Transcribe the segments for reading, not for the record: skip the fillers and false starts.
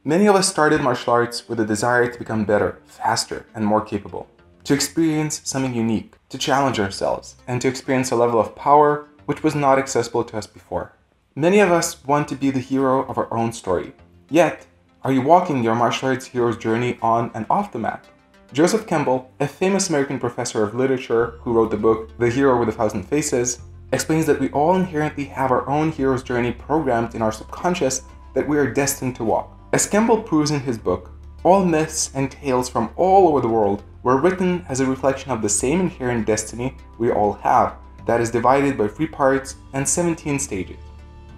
Many of us started martial arts with a desire to become better, faster, and more capable, to experience something unique, to challenge ourselves, and to experience a level of power which was not accessible to us before. Many of us want to be the hero of our own story. Yet, are you walking your martial arts hero's journey on and off the mat? Joseph Campbell, a famous American professor of literature who wrote the book The Hero with a Thousand Faces, explains that we all inherently have our own hero's journey programmed in our subconscious that we are destined to walk. As Campbell proves in his book, all myths and tales from all over the world were written as a reflection of the same inherent destiny we all have, that is divided by 3 parts and 17 stages.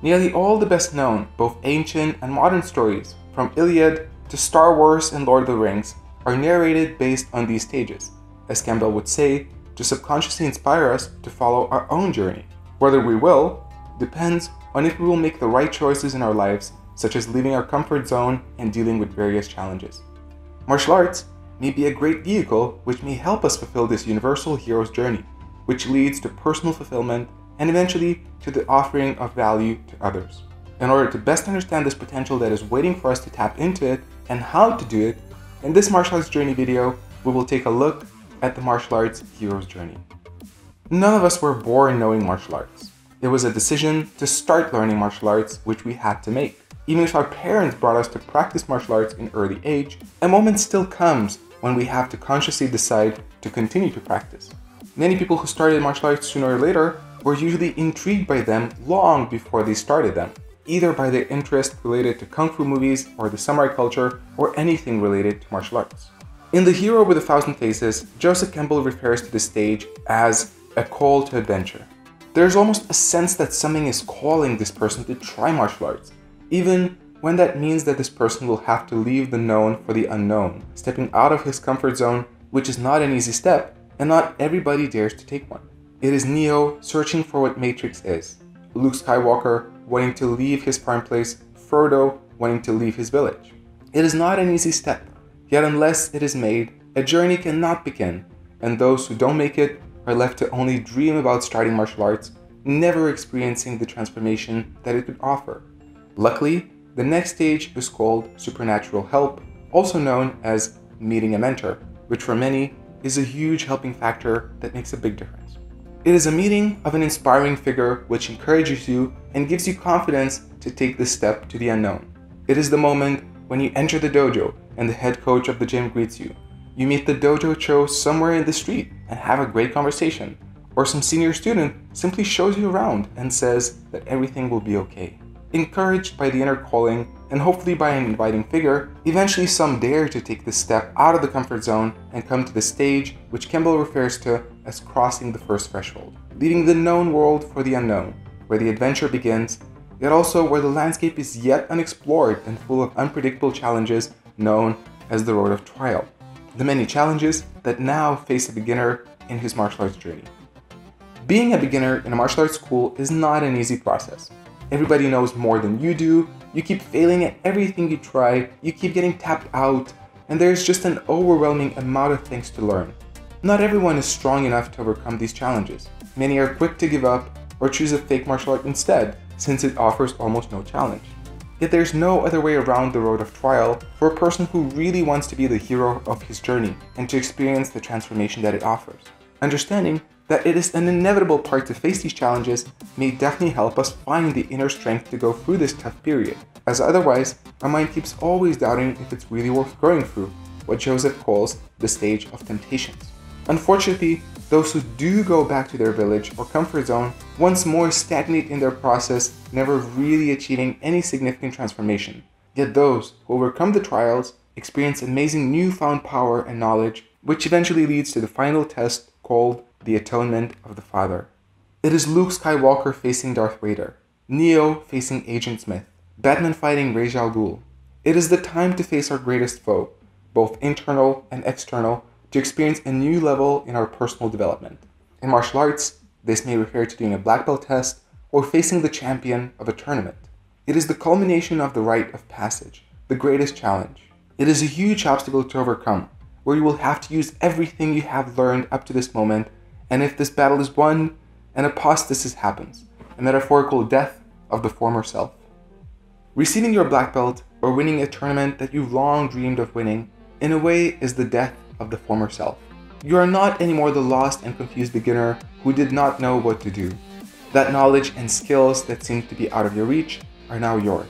Nearly all the best known, both ancient and modern stories, from Iliad to Star Wars and Lord of the Rings, are narrated based on these stages, as Campbell would say, to subconsciously inspire us to follow our own journey. Whether we will depends on if we will make the right choices in our lives, such as leaving our comfort zone and dealing with various challenges. Martial arts may be a great vehicle which may help us fulfill this universal hero's journey, which leads to personal fulfillment and eventually to the offering of value to others. In order to best understand this potential that is waiting for us to tap into it and how to do it, in this martial arts journey video, we will take a look at the martial arts hero's journey. None of us were born knowing martial arts. It was a decision to start learning martial arts which we had to make. Even if our parents brought us to practice martial arts in early age, a moment still comes when we have to consciously decide to continue to practice. Many people who started martial arts sooner or later were usually intrigued by them long before they started them, either by their interest related to kung fu movies or the samurai culture or anything related to martial arts. In The Hero with a Thousand Faces, Joseph Campbell refers to the stage as a call to adventure. There's almost a sense that something is calling this person to try martial arts, even when that means that this person will have to leave the known for the unknown, stepping out of his comfort zone, which is not an easy step, and not everybody dares to take one. It is Neo searching for what Matrix is, Luke Skywalker wanting to leave his farm place, Frodo wanting to leave his village. It is not an easy step, yet unless it is made, a journey cannot begin, and those who don't make it are left to only dream about starting martial arts, never experiencing the transformation that it could offer. Luckily, the next stage is called supernatural help, also known as meeting a mentor, which for many is a huge helping factor that makes a big difference. It is a meeting of an inspiring figure which encourages you and gives you confidence to take this step to the unknown. It is the moment when you enter the dojo and the head coach of the gym greets you. You meet the dojo cho somewhere in the street and have a great conversation, or some senior student simply shows you around and says that everything will be okay. Encouraged by the inner calling and hopefully by an inviting figure, eventually some dare to take this step out of the comfort zone and come to the stage which Campbell refers to as crossing the first threshold, leaving the known world for the unknown, where the adventure begins, yet also where the landscape is yet unexplored and full of unpredictable challenges known as the road of trial, the many challenges that now face a beginner in his martial arts journey. Being a beginner in a martial arts school is not an easy process. Everybody knows more than you do, you keep failing at everything you try, you keep getting tapped out, and there's just an overwhelming amount of things to learn. Not everyone is strong enough to overcome these challenges. Many are quick to give up or choose a fake martial art instead, since it offers almost no challenge. Yet there's no other way around the road of trial for a person who really wants to be the hero of his journey and to experience the transformation that it offers. Understanding that it is an inevitable part to face these challenges may definitely help us find the inner strength to go through this tough period, as otherwise our mind keeps always doubting if it's really worth going through, what Joseph calls the stage of temptations. Unfortunately, those who do go back to their village or comfort zone once more stagnate in their process, never really achieving any significant transformation. Yet those who overcome the trials experience amazing newfound power and knowledge, which eventually leads to the final test called the Atonement of the Father. It is Luke Skywalker facing Darth Vader, Neo facing Agent Smith, Batman fighting Ra's al Ghul. It is the time to face our greatest foe, both internal and external, to experience a new level in our personal development. In martial arts, this may refer to doing a black belt test or facing the champion of a tournament. It is the culmination of the rite of passage, the greatest challenge. It is a huge obstacle to overcome, where you will have to use everything you have learned up to this moment, and if this battle is won, an apostasis happens, a metaphorical death of the former self. Receiving your black belt or winning a tournament that you've long dreamed of winning, in a way is the death of the former self. You are not anymore the lost and confused beginner who did not know what to do. That knowledge and skills that seemed to be out of your reach are now yours.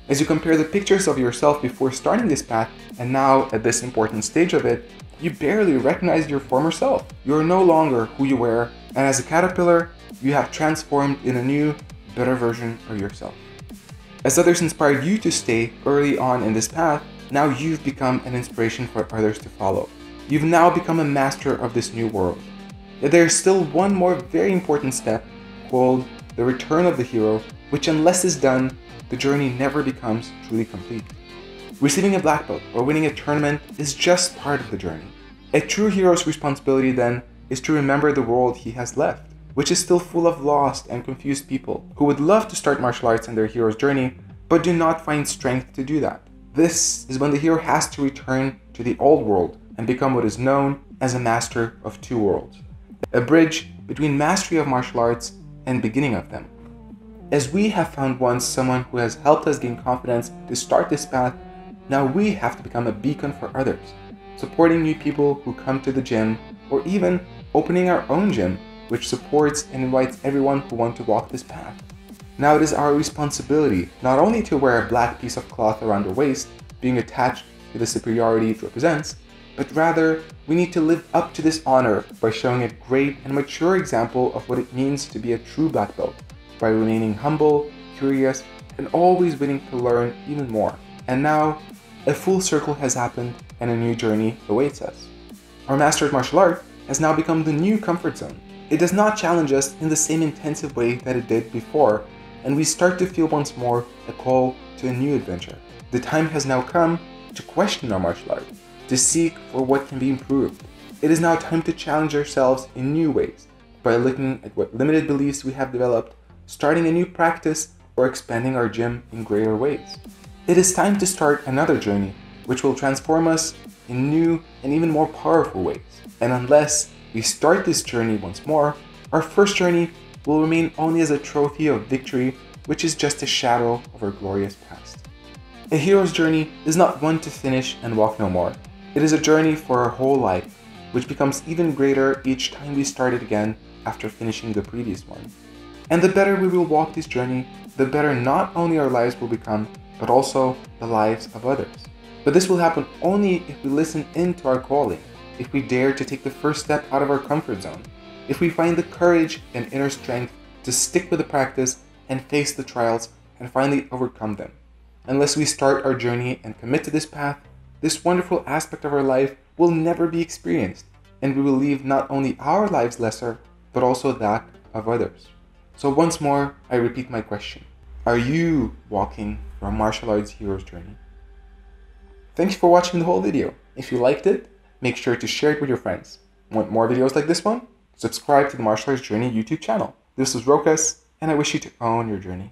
As you compare the pictures of yourself before starting this path and now at this important stage of it, you barely recognize your former self. You are no longer who you were, and as a caterpillar, you have transformed in a new, better version of yourself. As others inspired you to stay early on in this path, now you've become an inspiration for others to follow. You've now become a master of this new world. Yet there is still one more very important step called the return of the hero, which unless is done, the journey never becomes truly complete. Receiving a black belt or winning a tournament is just part of the journey. A true hero's responsibility then is to remember the world he has left, which is still full of lost and confused people who would love to start martial arts in their hero's journey, but do not find strength to do that. This is when the hero has to return to the old world and become what is known as a master of two worlds, a bridge between mastery of martial arts and beginning of them. As we have found once someone who has helped us gain confidence to start this path, now we have to become a beacon for others, supporting new people who come to the gym, or even opening our own gym, which supports and invites everyone who wants to walk this path. Now it is our responsibility not only to wear a black piece of cloth around our waist, being attached to the superiority it represents, but rather we need to live up to this honor by showing a great and mature example of what it means to be a true black belt, by remaining humble, curious, and always willing to learn even more. And now, a full circle has happened and a new journey awaits us. Our mastered martial art has now become the new comfort zone. It does not challenge us in the same intensive way that it did before, and we start to feel once more a call to a new adventure. The time has now come to question our martial art, to seek for what can be improved. It is now time to challenge ourselves in new ways, by looking at what limited beliefs we have developed, starting a new practice, or expanding our gym in greater ways. It is time to start another journey, which will transform us in new and even more powerful ways. And unless we start this journey once more, our first journey will remain only as a trophy of victory, which is just a shadow of our glorious past. A hero's journey is not one to finish and walk no more. It is a journey for our whole life, which becomes even greater each time we start it again after finishing the previous one. And the better we will walk this journey, the better not only our lives will become, but also the lives of others. But this will happen only if we listen into our calling, if we dare to take the first step out of our comfort zone, if we find the courage and inner strength to stick with the practice and face the trials and finally overcome them. Unless we start our journey and commit to this path, this wonderful aspect of our life will never be experienced, and we will leave not only our lives lesser, but also that of others. So once more, I repeat my question. Are you walking your martial arts hero's journey? Thanks for watching the whole video. If you liked it, make sure to share it with your friends. Want more videos like this one? Subscribe to the Martial Arts Journey YouTube channel. This was Rokas, and I wish you to own your journey.